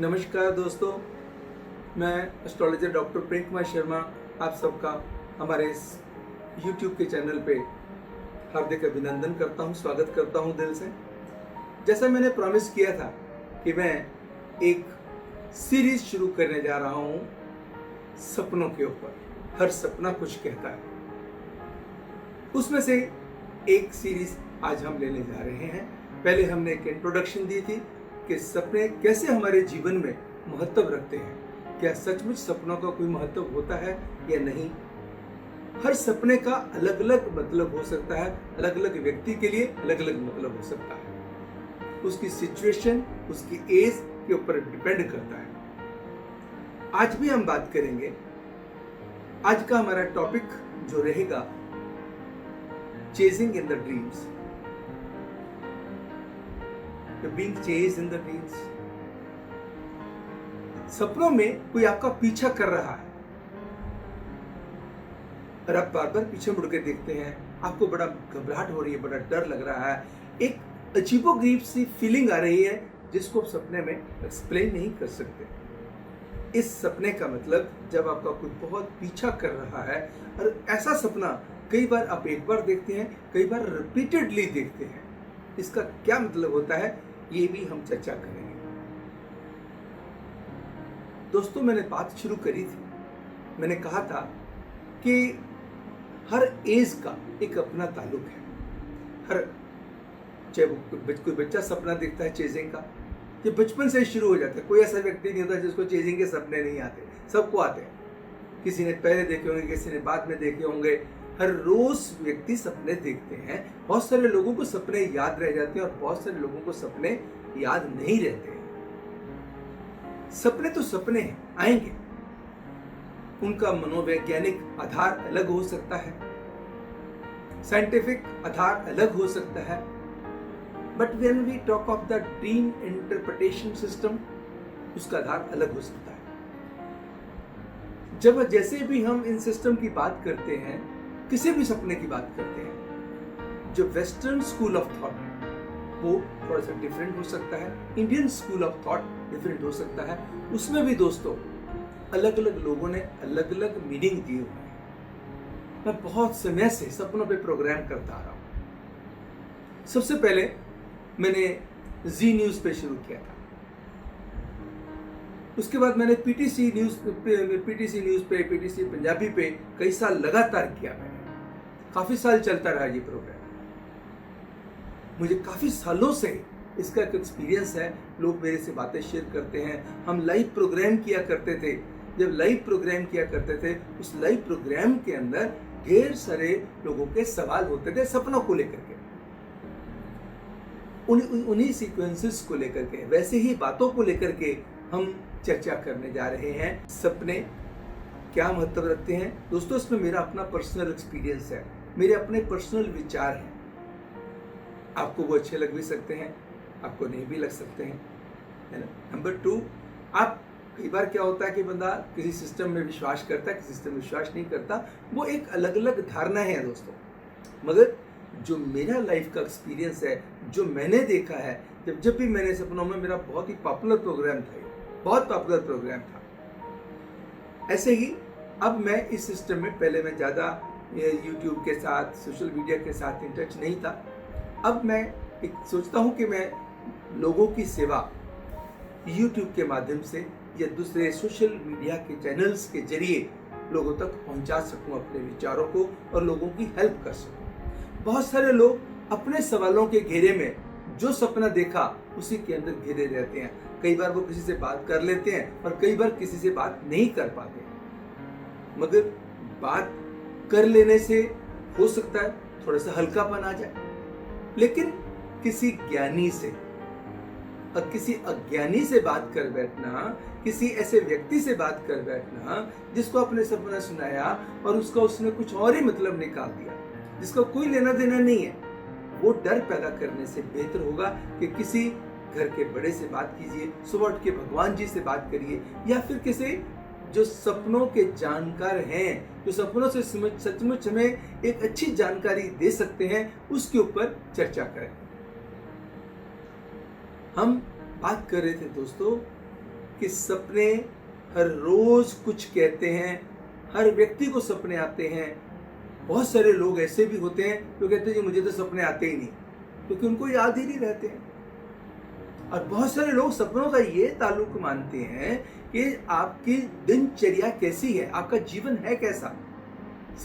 नमस्कार दोस्तों, मैं एस्ट्रोलॉजर डॉक्टर प्रेम कुमार शर्मा आप सबका हमारे इस YouTube के चैनल पे हार्दिक अभिनंदन करता हूँ, स्वागत करता हूँ दिल से। जैसा मैंने प्रॉमिस किया था कि मैं एक सीरीज शुरू करने जा रहा हूँ सपनों के ऊपर। हर सपना कुछ कहता है, उसमें से एक सीरीज आज हम लेने जा रहे हैं। पहले हमने एक इंट्रोडक्शन दी थी कि सपने कैसे हमारे जीवन में महत्व रखते हैं। क्या सचमुच सपनों का कोई महत्व होता है या नहीं? हर सपने का अलग अलग मतलब हो सकता है, अलग अलग व्यक्ति के लिए अलग अलग मतलब हो सकता है। उसकी सिचुएशन, उसकी एज के ऊपर डिपेंड करता है। आज भी हम बात करेंगे। आज का हमारा टॉपिक जो रहेगा, chasing in the dreams, being chased in the dreams. सपनों में कोई आपका पीछा कर रहा है और आप बार बार पीछे मुड़ के देखते हैं, आपको बड़ा घबराहट हो रही है, बड़ा डर लग रहा है, एक अजीबोगरीब सी फीलिंग आ रही है जिसको आप सपने में एक्सप्लेन नहीं कर सकते। इस सपने का मतलब जब आपका कोई बहुत पीछा कर रहा है, और ऐसा सपना कई बार आप एक बार देखते हैं, कई बार रिपीटेडली देखते हैं। इसका क्या मतलब होता है, ये भी हम चर्चा करेंगे। दोस्तों, मैंने बात शुरू करी थी, मैंने कहा था कि हर एज का एक अपना ताल्लुक है। हर चाहे कोई बच्चा सपना देखता है चेजिंग का, ये बचपन से ही शुरू हो जाता है। कोई ऐसा व्यक्ति नहीं होता जिसको चेजिंग के सपने नहीं आते, सबको आते हैं। किसी ने पहले देखे होंगे, किसी ने बाद में देखे होंगे। हर रोज व्यक्ति सपने देखते हैं। बहुत सारे लोगों को सपने याद रह जाते हैं और बहुत सारे लोगों को सपने याद नहीं रहते हैं। सपने तो सपने हैं, आएंगे। उनका मनोवैज्ञानिक आधार अलग हो सकता है, साइंटिफिक आधार अलग हो सकता है, but when we talk of the dream interpretation system, उसका आधार अलग हो सकता है। जब जैसे भी हम इन सिस्टम की बात करते हैं, किसी भी सपने की बात करते हैं, जो वेस्टर्न स्कूल ऑफ थॉट है वो थोड़ा सा डिफरेंट हो सकता है, Indian school of thought different हो सकता है। उसमें भी दोस्तों अलग अलग लोगों ने अलग अलग मीनिंग दिए हुए हैं। मैं बहुत समय से सपनों पे प्रोग्राम करता आ रहा हूं। सबसे पहले मैंने जी न्यूज पे शुरू किया था, उसके बाद मैंने पीटीसी न्यूज पे, पीटीसी पंजाबी पे कई साल लगातार किया। मैंने काफी साल चलता रहा ये प्रोग्राम। मुझे काफी सालों से इसका एक एक्सपीरियंस है। लोग मेरे से बातें शेयर करते हैं। हम लाइव प्रोग्राम किया करते थे। जब लाइव प्रोग्राम किया करते थे, उस लाइव प्रोग्राम के अंदर ढेर सारे लोगों के सवाल होते थे सपनों को लेकर के, उन्हीं सीक्वेंसेस को लेकर के, वैसे ही बातों को लेकर के हम चर्चा करने जा रहे हैं। सपने क्या महत्व रखते हैं दोस्तों? इसमें मेरा अपना पर्सनल एक्सपीरियंस है, मेरे अपने पर्सनल विचार हैं। आपको वो अच्छे लग भी सकते हैं, आपको नहीं भी लग सकते हैं, है ना। नंबर 2, आप कई बार क्या होता है कि बंदा किसी सिस्टम में विश्वास करता है, किसी सिस्टम में विश्वास नहीं करता। वो एक अलग अलग धारणा है दोस्तों। मगर जो मेरा लाइफ का एक्सपीरियंस है, जो मैंने देखा है, जब भी मैंने सपनों में, मेरा बहुत ही पॉपुलर प्रोग्राम था, बहुत पॉपुलर प्रोग्राम था। ऐसे ही अब मैं इस सिस्टम में, पहले मैं ज़्यादा यूट्यूब के साथ, सोशल मीडिया के साथ इन टच नहीं था। अब मैं एक सोचता हूँ कि मैं लोगों की सेवा यूट्यूब के माध्यम से या दूसरे सोशल मीडिया के चैनल्स के जरिए लोगों तक पहुँचा सकूँ अपने विचारों को, और लोगों की हेल्प कर सकूँ। बहुत सारे लोग अपने सवालों के घेरे में जो सपना देखा उसी के अंदर घिरे रहते हैं। कई बार वो किसी से बात कर लेते हैं और कई बार किसी से बात नहीं कर पाते। मगर बात कर लेने से हो सकता है थोड़ा सा हल्कापन आ जाए, लेकिन किसी ज्ञानी से और किसी अज्ञानी से बात कर बैठना, किसी ऐसे व्यक्ति से बात कर बैठना जिसको आपने सपना सुनाया और उसने कुछ और ही मतलब निकाल दिया, जिसका कोई लेना देना नहीं है, वो डर पैदा करने से बेहतर होगा कि किसी घर के बड़े से बात कीजिए, सुबह उठ के भगवान जी से बात करिए, या फिर किसी जो सपनों के जानकार हैं, जो सपनों से सचमुच हमें एक अच्छी जानकारी दे सकते हैं, उसके ऊपर चर्चा करें। हम बात कर रहे थे दोस्तों कि सपने हर रोज कुछ कहते हैं, हर व्यक्ति को सपने आते हैं। बहुत सारे लोग ऐसे भी होते हैं जो कहते हैं कि मुझे तो सपने आते ही नहीं, क्योंकि उनको याद ही नहीं रहते हैं। और बहुत सारे लोग सपनों का ये ताल्लुक मानते हैं कि आपकी दिनचर्या कैसी है, आपका जीवन है कैसा।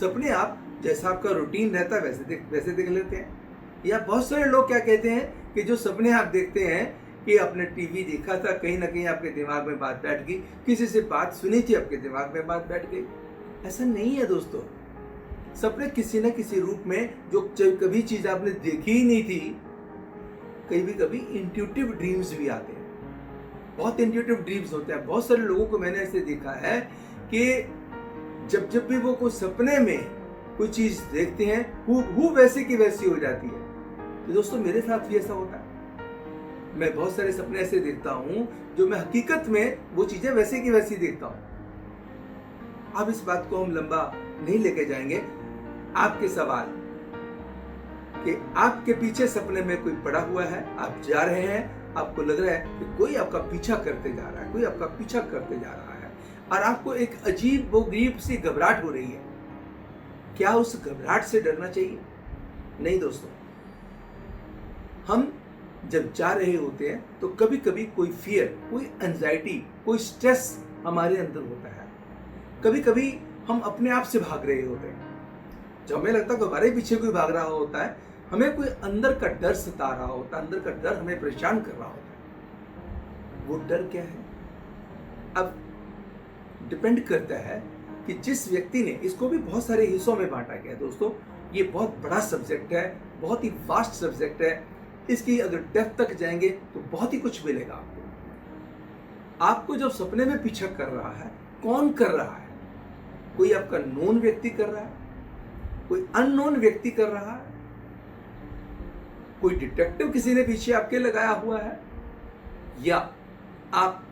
सपने आप जैसा आपका रूटीन रहता है वैसे देख लेते हैं। या बहुत सारे लोग क्या कहते हैं कि जो सपने आप देखते हैं कि आपने टीवी देखा था, कहीं ना कहीं आपके दिमाग में बात बैठ गई, किसी से बात सुनी थी, आपके दिमाग में बात बैठ गई। ऐसा नहीं है दोस्तों। सपने किसी न किसी रूप में, जो कभी चीज आपने देखी ही नहीं थी, कभी इंट्यूटिव ड्रीम्स भी आते हैं। बहुत इंट्यूटिव ड्रीम्स होते हैं। बहुत सारे लोगों को मैंने ऐसे देखा है कि जब भी वो कोई सपने में कोई चीज देखते हैं, हूबहू वैसे की वैसी हो जाती है। तो दोस्तों मेरे साथ भी ऐसा होता है। मैं बहुत सारे सपने ऐसे देखता हूं जो मैं हकीकत में वो चीजें वैसे की वैसी देखता हूं। अब इस बात को हम लंबा नहीं लेके जाएंगे। आपके सवाल कि आपके पीछे सपने में कोई पड़ा हुआ है, आप जा रहे हैं, आपको लग रहा है कि कोई आपका पीछा करते जा रहा है, कोई आपका पीछा करते जा रहा है, और आपको एक अजीब वो गरीब सी घबराहट हो रही है। क्या उस घबराहट से डरना चाहिए? नहीं दोस्तों। हम जब जा रहे होते हैं तो कभी कभी कोई फियर, कोई एंजाइटी, कोई स्ट्रेस हमारे अंदर होता है। कभी कभी हम अपने आप से भाग रहे होते हैं। जब हमें लगता है कि हमारे पीछे कोई भाग रहा होता है, हमें कोई अंदर का डर सता रहा होता है, अंदर का डर हमें परेशान कर रहा होता है। वो डर क्या है? अब डिपेंड करता है कि जिस व्यक्ति ने, इसको भी बहुत सारे हिस्सों में बांटा गया है दोस्तों। ये बहुत बड़ा सब्जेक्ट है, बहुत ही वास्ट सब्जेक्ट है। इसकी अगर डेप्थ तक जाएंगे तो बहुत ही कुछ मिलेगा आपको। आपको जब सपने में पीछा कर रहा है, कौन कर रहा है? कोई आपका नोन व्यक्ति कर रहा है, कोई अननोन व्यक्ति कर रहा है, कोई डिटेक्टिव किसी ने पीछे आपके लगाया हुआ है, या आप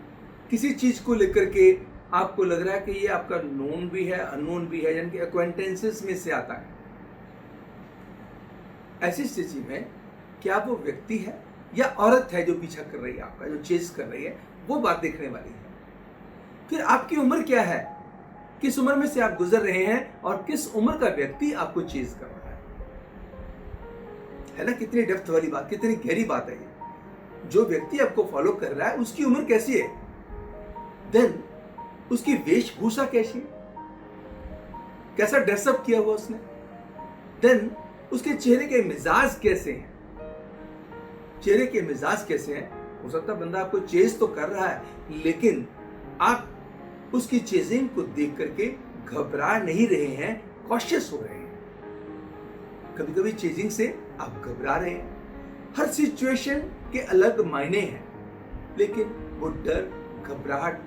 किसी चीज को लेकर के आपको लग रहा है कि ये आपका नोन भी है, अननोन भी है, यानी कि एक्वेंटेंसेस में से आता है। ऐसी स्थिति में क्या वो व्यक्ति है या औरत है जो पीछा कर रही है आपका, जो चेज कर रही है, वो बात देखने वाली है। फिर आपकी उम्र क्या है, किस उम्र में से आप गुजर रहे हैं, और किस उम्र का व्यक्ति आपको चेज कर रहा है ना? कितनी डेप्थ वाली बात, कितनी गहरी बात है ये। जो व्यक्ति आपको फॉलो कर रहा है उसकी उम्र कैसी है, देन उसकी वेशभूषा कैसी है, कैसा ड्रेसअप किया हुआ उसने, देन उसके चेहरे के मिजाज कैसे हैं। चेहरे के मिजाज कैसे हैं? हो सकता है बंदा आपको चेज तो कर रहा है, लेकिन आप उसकी चेजिंग को देख करके घबरा नहीं रहे हैं, कॉशियस हो रहे हैं। कभी कभी चेजिंग से आप घबरा रहे हैं। हर सिचुएशन के अलग मायने हैं, लेकिन वो डर, घबराहट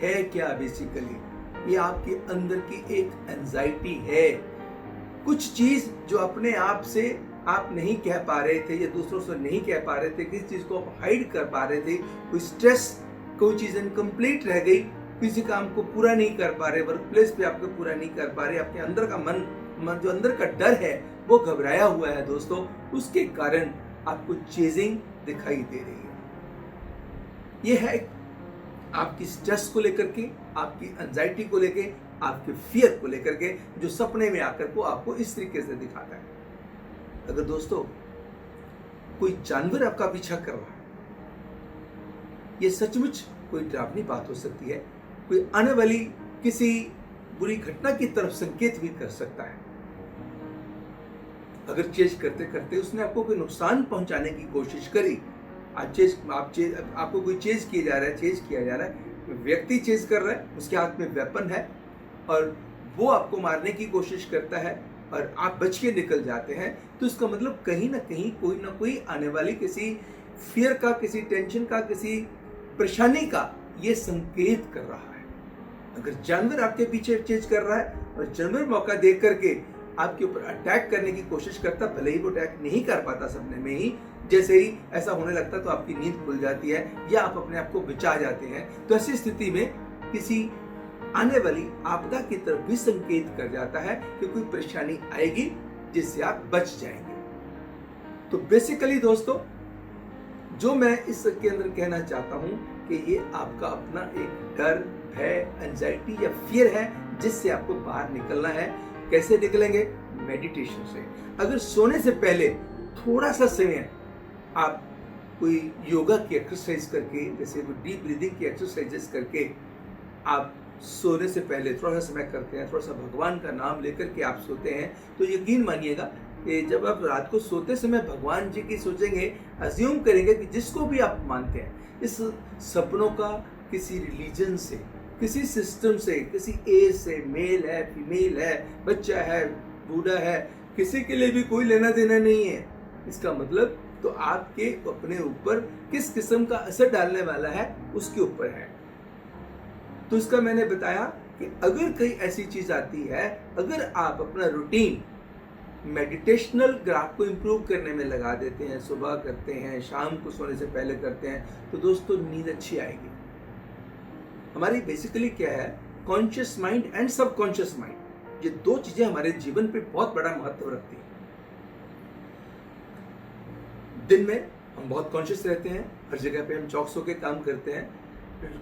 है क्या? बेसिकली ये आपके अंदर की एक एंजाइटी है। कुछ चीज जो अपने आप से आप नहीं कह पा रहे थे, या दूसरों से नहीं कह पा रहे थे, किसी चीज को आप हाइड कर पा रहे थे, कोई स्ट्रेस, कोई चीज इनकम्प्लीट रह गई, किसी काम को पूरा नहीं कर पा रहे, वर्क प्लेस पे आपको पूरा नहीं कर पा रहे, आपके अंदर का मन जो अंदर का डर है वो घबराया हुआ है दोस्तों। उसके कारण आपको चेजिंग दिखाई दे रही है। ये है आपकी स्ट्रेस को लेकर के, आपकी एंजाइटी को लेकर, आपके फियर को लेकर के, जो सपने में आकर को आपको इस तरीके से दिखाता है। अगर दोस्तों कोई जानवर आपका पीछा कर रहा है, ये सचमुच कोई डरावनी बात हो सकती है। कोई आने वाली किसी बुरी घटना की तरफ संकेत भी कर सकता है। अगर चेज करते करते उसने आपको कोई नुकसान पहुंचाने की कोशिश करी, आपको कोई चेज किया जा रहा है, चेज किया जा रहा है, व्यक्ति चेज कर रहा है, उसके हाथ में वेपन है और वो आपको मारने की कोशिश करता है और आप बच के निकल जाते हैं, तो इसका मतलब कहीं ना कहीं कोई ना कोई आने वाली किसी फियर का, किसी टेंशन का, किसी परेशानी का ये संकेत कर रहा है। अगर जानवर आपके पीछे चेज कर रहा है और जानवर मौका देख करके आपके ऊपर अटैक करने की कोशिश करता, भले ही वो अटैक नहीं कर पाता सपने में ही, जैसे ही ऐसा होने लगता तो आपकी नींद खुल जाती है या आप अपने आप को बचा जाते हैं। तो ऐसी स्थिति में किसी आने वाली आपदा की तरफ भी संकेत कर जाता है कि कोई परेशानी आएगी जिससे आप बच जाएंगे। तो बेसिकली दोस्तों, जो मैं इसके अंदर कहना चाहता हूं कि ये आपका अपना एक डर, भय, एंजाइटी या फियर है जिससे आपको बाहर निकलना है। कैसे निकलेंगे? मेडिटेशन से। अगर सोने से पहले थोड़ा सा समय आप कोई योगा की एक्सरसाइज करके, जैसे कोई डीप ब्रीदिंग की एक्सरसाइजेस करके आप सोने से पहले थोड़ा सा समय करते हैं, थोड़ा सा भगवान का नाम लेकर के आप सोते हैं, तो यकीन मानिएगा कि जब आप रात को सोते समय भगवान जी की सोचेंगे, अज्यूम करेंगे कि जिसको भी आप मानते हैं, इस सपनों का किसी रिलीजन से, किसी सिस्टम से, किसी एज से, मेल है, फीमेल है, बच्चा है, बूढ़ा है, किसी के लिए भी कोई लेना देना नहीं है। इसका मतलब तो आपके अपने ऊपर किस किस्म का असर डालने वाला है उसके ऊपर है। तो इसका मैंने बताया कि अगर कहीं ऐसी चीज आती है, अगर आप अपना रूटीन मेडिटेशनल ग्राफ को इंप्रूव करने में लगा देते हैं, सुबह करते हैं, शाम को सोने से पहले करते हैं, तो दोस्तों नींद अच्छी आएगी। हमारी बेसिकली क्या है, conscious mind and subconscious mind, ये दो चीजें हमारे जीवन पे बहुत बड़ा महत्व रखती हैं। दिन में हम बहुत कॉन्शियस रहते हैं, हर जगह पे हम चौकस होकर काम करते हैं।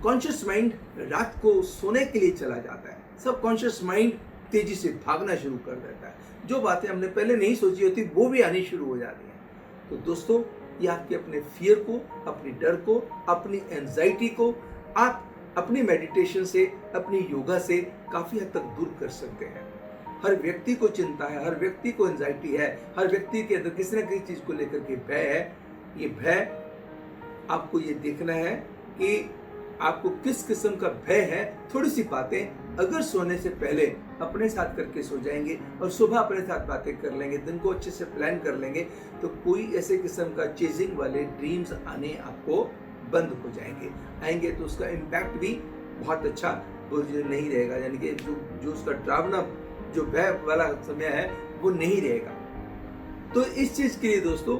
कॉन्शियस माइंड रात को सोने के लिए चला जाता है, सबकॉन्शियस माइंड तेजी से भागना शुरू कर देता है। जो बातें हमने पहले नहीं सोची होती वो भी आनी शुरू हो जाती हैं। तो दोस्तों, ये आपके अपने फियर को, अपनी डर को, अपनी एंजाइटी को आप अपनी मेडिटेशन से, अपनी योगा से काफी हद तक दूर कर सकते हैं। हर व्यक्ति को चिंता है, हर व्यक्ति को एंजाइटी है, हर व्यक्ति के अंदर किसी न किसी चीज को लेकर के भय है। ये भय आपको ये देखना है कि आपको किस किस्म का भय है। थोड़ी सी बातें अगर सोने से पहले अपने साथ करके सो जाएंगे और सुबह अपने साथ बातें कर लेंगे, दिन को अच्छे से प्लान कर लेंगे, तो कोई ऐसे किस्म का चेजिंग वाले ड्रीम्स आने आपको बंद हो जाएंगे। आएंगे तो उसका इम्पैक्ट भी बहुत अच्छा नहीं रहेगा, यानी कि जो उसका डरावना, जो भय वाला समय है वो नहीं रहेगा। तो इस चीज के लिए दोस्तों,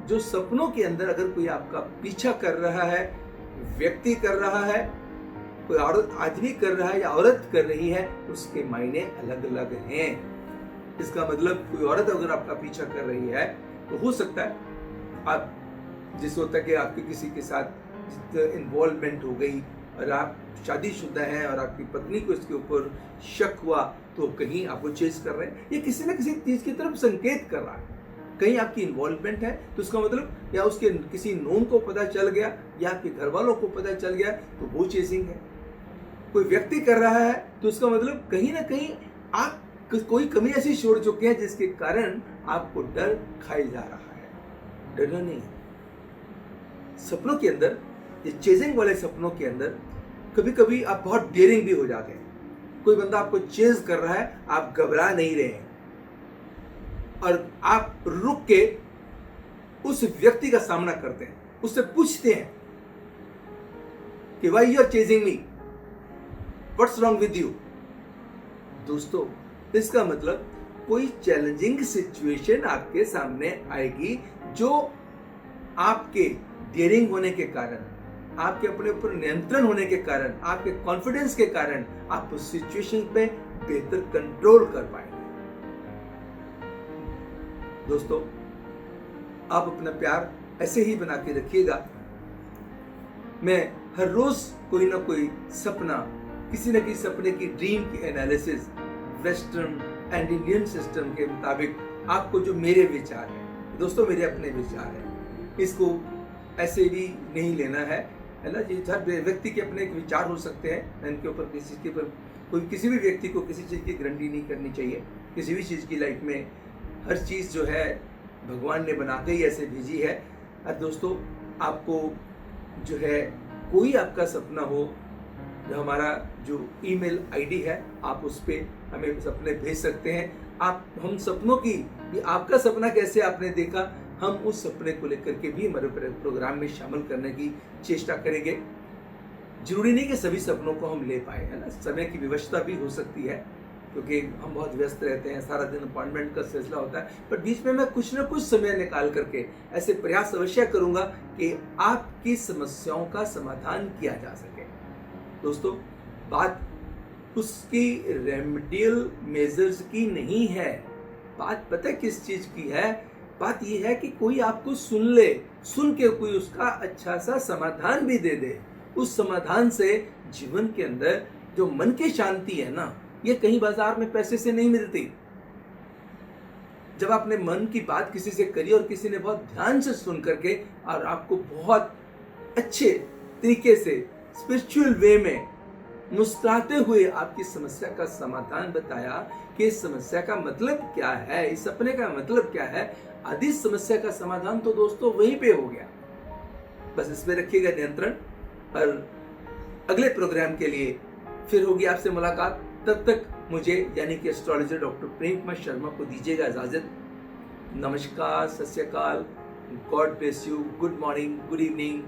जो सपनों के अंदर अगर कोई आपका पीछा कर रहा है, व्यक्ति कर रहा है, कोई औरत आदमी कर रहा है या औरत कर रही है, उसके मायने अलग अलग हैं। इसका मतलब कोई औरत अगर आपका पीछा कर रही है तो हो सकता है आप जिस होता है कि आपके किसी के साथ इन्वॉल्वमेंट हो गई और आप शादीशुदा हैं और आपकी पत्नी को इसके ऊपर शक हुआ, तो कहीं आपको चेस कर रहे हैं, ये किसी न किसी चीज की तरफ संकेत कर रहा है। कहीं आपकी इन्वॉल्वमेंट है तो उसका मतलब या उसके किसी नोन को पता चल गया या आपके घर वालों को पता चल गया, तो वो चेजिंग है। कोई व्यक्ति कर रहा है तो उसका मतलब कहीं ना कहीं आप कोई कमी ऐसी छोड़ चुके हैं जिसके कारण आपको डर खाई जा रहा है। डरना नहीं। सपनों के अंदर, ये चेजिंग वाले सपनों के अंदर कभी कभी आप बहुत डेयरिंग भी हो जाते हैं। कोई बंदा आपको चेज कर रहा है, आप घबरा नहीं रहे हैं और आप रुक के उस व्यक्ति का सामना करते हैं, उससे पूछते हैं कि why you are chasing me, what's wrong with you. दोस्तों, इसका मतलब कोई चैलेंजिंग सिचुएशन आपके सामने आएगी जो आपके डेयरिंग होने के कारण, आपके अपने ऊपर नियंत्रण होने के कारण, आपके कॉन्फिडेंस के कारण आप उस सिचुएशन पे बेहतर कंट्रोल कर पाएंगे। दोस्तों, आप अपना प्यार ऐसे ही बना के रखिएगा। मैं हर रोज कोई ना कोई सपना, किसी न किसी सपने की ड्रीम की analysis western and Indian system के मुताबिक आपको जो मेरे विचार हैं, दोस्तों मेरे अपने विचार हैं, इसको ऐसे भी नहीं लेना है ना। ये हर व्यक्ति के अपने एक विचार हो सकते हैं, इनके ऊपर किसी भी व्यक्ति को किसी चीज़ की गारंटी नहीं करनी चाहिए। किसी भी चीज़ की लाइफ में हर चीज़ जो है भगवान ने बना के ही ऐसे भेजी है। और दोस्तों, आपको जो है कोई आपका सपना हो, जो हमारा जो ईमेल आईडी है, आप उस पर हमें सपने भेज सकते हैं। हम सपनों की, आपका सपना कैसे आपने देखा, हम उस सपने को लेकर के भी हमारे प्रोग्राम में शामिल करने की चेष्टा करेंगे। जरूरी नहीं कि सभी सपनों को हम ले पाए, है ना। समय की व्यवस्था भी हो सकती है क्योंकि हम बहुत व्यस्त रहते हैं, सारा दिन अपॉइंटमेंट का सिलसिला होता है, पर बीच में मैं कुछ ना कुछ समय निकाल करके ऐसे प्रयास अवश्य करूंगा कि आपकी समस्याओं का समाधान किया जा सके। दोस्तों, बात उसकी रेमेडियल मेजर्स की नहीं है, बात पता है किस चीज की है। बात यह है कि कोई आपको सुन ले, सुन के कोई उसका अच्छा सा समाधान भी दे दे। उस समाधान से जीवन के अंदर जो मन की शांति है ना, ये कहीं बाजार में पैसे से नहीं मिलती। जब आपने मन की बात किसी से करी और किसी ने बहुत ध्यान से सुन करके और आपको बहुत अच्छे तरीके से स्पिरिचुअल वे में मुस्कुराते हुए आपकी समस्या का समाधान बताया कि इस समस्या का मतलब क्या है, इस सपने का मतलब क्या है, आदि समस्या का समाधान तो दोस्तों वहीं पे हो गया। बस इसमें रखिएगा नियंत्रण। और अगले प्रोग्राम के लिए फिर होगी आपसे मुलाकात। तब तक मुझे यानी कि एस्ट्रोलॉजर डॉक्टर प्रेम कुमार शर्मा को दीजिएगा इजाजत। नमस्कार, सत श्री अकाल, God bless you, good morning, good evening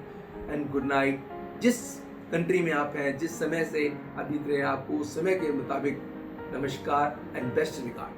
and good night. जिस कंट्री में आप हैं, जिस समय से आप देख रहे हैं, आपको उस समय के मुताबिक नमस्कार एंड बेस्ट रिगार्ड।